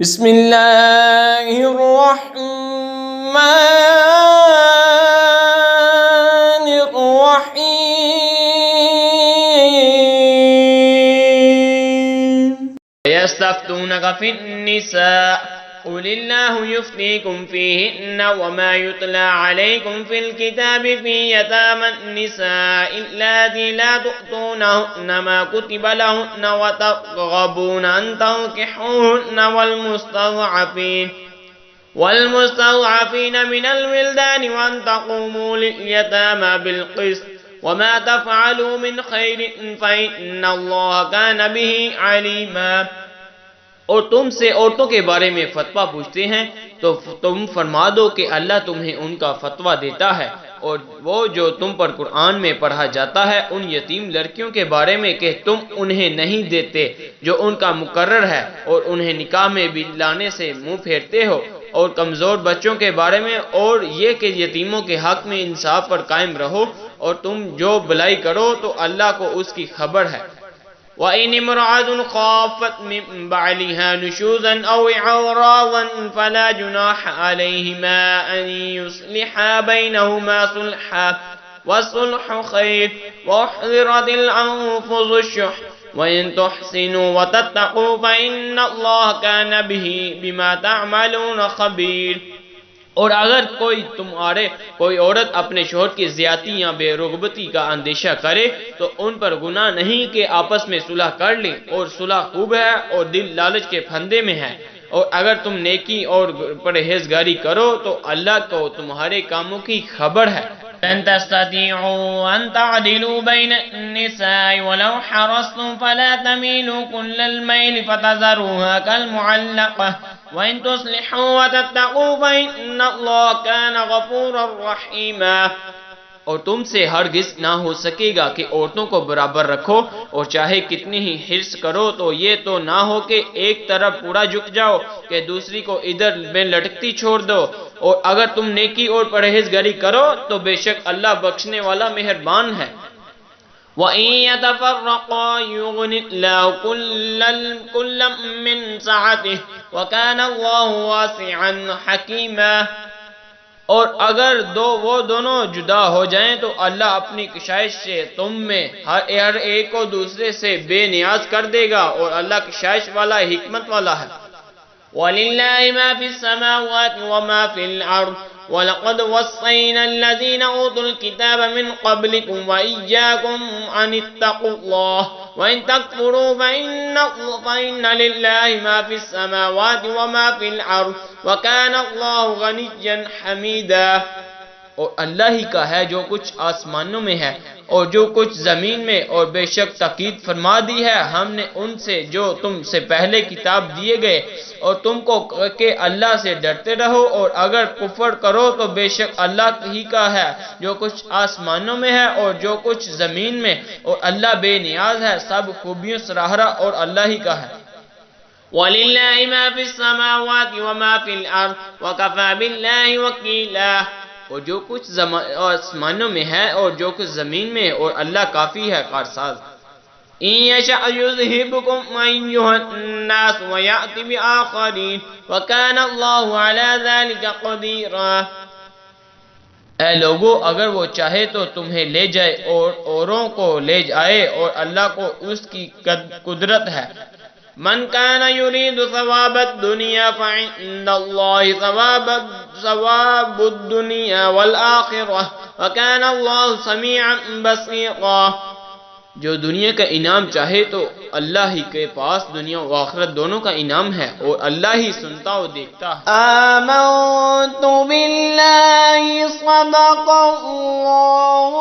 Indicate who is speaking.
Speaker 1: بسم اللہ الرحمن الرحیم
Speaker 2: يستفتونك في النساء قل الله يفتيكم فيهن وما يتلى عليكم في الكتاب في يتامى النساء اللاتي لا تؤتونهن ما كتب لهن وترغبون أن تنكحوهن والمستضعفين من الولدان وأن تقوموا لليتامى بالقسط وما تفعلوا من خير فإن الله كان به عليما۔ اور تم سے عورتوں کے بارے میں فتویٰ پوچھتے ہیں تو تم فرما دو کہ اللہ تمہیں ان کا فتویٰ دیتا ہے، اور وہ جو تم پر قرآن میں پڑھا جاتا ہے ان یتیم لڑکیوں کے بارے میں کہ تم انہیں نہیں دیتے جو ان کا مقرر ہے، اور انہیں نکاح میں بھی لانے سے منہ پھیرتے ہو، اور کمزور بچوں کے بارے میں، اور یہ کہ یتیموں کے حق میں انصاف پر قائم رہو، اور تم جو بھلائی کرو تو اللہ کو اس کی خبر ہے۔ وَإِنِ امْرَأَةٌ خَافَتْ مِنْ بَعْلِهَا نُشُوزًا أَوْ إِعْرَاضًا فَلَا جُنَاحَ عَلَيْهِمَا أَنْ يُصْلِحَا بَيْنَهُمَا صُلْحًا وَالصُّلْحُ خَيْرٌ وَأُحْضِرَتِ الْأَنفُسُ الشُّحَّ وَإِنْ تُحْسِنُوا وَتَتَّقُوا فَإِنَّ اللَّهَ كَانَ بِمَا تَعْمَلُونَ خَبِيرٌ۔ اور اگر کوئی عورت اپنے شوہر کی زیادتی یا بے رغبتی کا اندیشہ کرے تو ان پر گناہ نہیں کہ آپس میں صلح کر لیں، اور صلح خوب ہے اور دل لالچ کے پھندے میں ہے، اور اگر تم نیکی اور پرہیزگاری کرو تو اللہ کو تمہارے کاموں کی خبر ہے۔ لن تستطيعوا أن تعدلوا بين النساء ولو حرصتم فلا تميلوا كل الميل فتذروها كالمعلقة وإن تصلحوا وتتقوا فإن الله كان غفورا رحيما۔ اور تم سے ہرگز نہ ہو سکے گا کہ عورتوں کو برابر رکھو، اور چاہے کتنی ہی حرص کرو تو یہ تو نہ ہو کہ ایک طرف پورا جھک جاؤ کہ دوسری کو ادھر میں لٹکتی چھوڑ دو، اور اگر تم نیکی اور پرہیزگاری کرو تو بے شک اللہ بخشنے والا مہربان ہے۔ وَإِن يَتَفَرَّقَا يُغْنِ اللَّهُ كُلًّا مِّن سَعَتِهِ وَكَانَ اللَّهُ وَاسِعًا حَكِيمًا۔ اور اگر وہ دونوں جدا ہو جائیں تو اللہ اپنی کشائش سے تم میں ہر ایک کو دوسرے سے بے نیاز کر دے گا، اور اللہ کشائش والا حکمت والا ہے۔ وَلِلَّهِ مَا فِي السَّمَاوَاتِ وَمَا فِي الْأَرْضِ وَلَقَدْ وَصَّيْنَا الَّذِينَ أُوتُوا الْكِتَابَ مِنْ قَبْلِكُمْ وَإِيَّاكُمْ أَنِ اتَّقُوا اللَّهَ وَإِن تَكْفُرُوا فَإِنَّ لِلَّهِ مَا فِي السَّمَاوَاتِ وَمَا فِي الْأَرْضِ وَكَانَ اللَّهُ غَنِيًّا حَمِيدًا۔ اور اللہ ہی کا ہے جو کچھ آسمانوں میں ہے اور جو کچھ زمین میں، اور بے شک تاکید فرما دی ہے ہم نے ان سے جو تم سے پہلے کتاب دیے گئے، اور تم کو کہ اللہ سے ڈرتے رہو، اور اگر کفر کرو تو بے شک اللہ ہی کا ہے جو کچھ آسمانوں میں ہے اور جو کچھ زمین میں، اور اللہ بے نیاز ہے، سب خوبیوں سراہرا اور اللہ ہی کا ہے۔ وَلِلَّهِ مَا فِي السَّمَاوَاتِ وَمَا فِي الْأَرْضِ وَكَفَى بِاللَّهِ وَكِيلًا۔ اور جو کچھ آسمانوں میں ہے اور جو کچھ زمین میں، اور اللہ کافی ہے کارساز۔ إِن يَشَأْ يُذْهِبْكُمْ أَيُّهَا النَّاسُ وَيَأْتِ بِآخَرِينَ وَكَانَ اللَّهُ عَلَى ذَلِكَ قَدِيرًا۔ اے لوگو، اگر وہ چاہے تو تمہیں لے جائے اور اوروں کو لے جائے، اور اللہ کو اس کی قدرت ہے۔ من كان يريد ثواب الدنيا فعند الله ثواب الدنيا والآخرة وكان الله سميعا بصيرا۔ جو دنیا کا انعام چاہے تو اللہ ہی کے پاس دنیا و آخرت دونوں کا انعام ہے، اور اللہ ہی سنتا و دیکھتا ہے۔
Speaker 1: آمنت باللہ صدق اللہ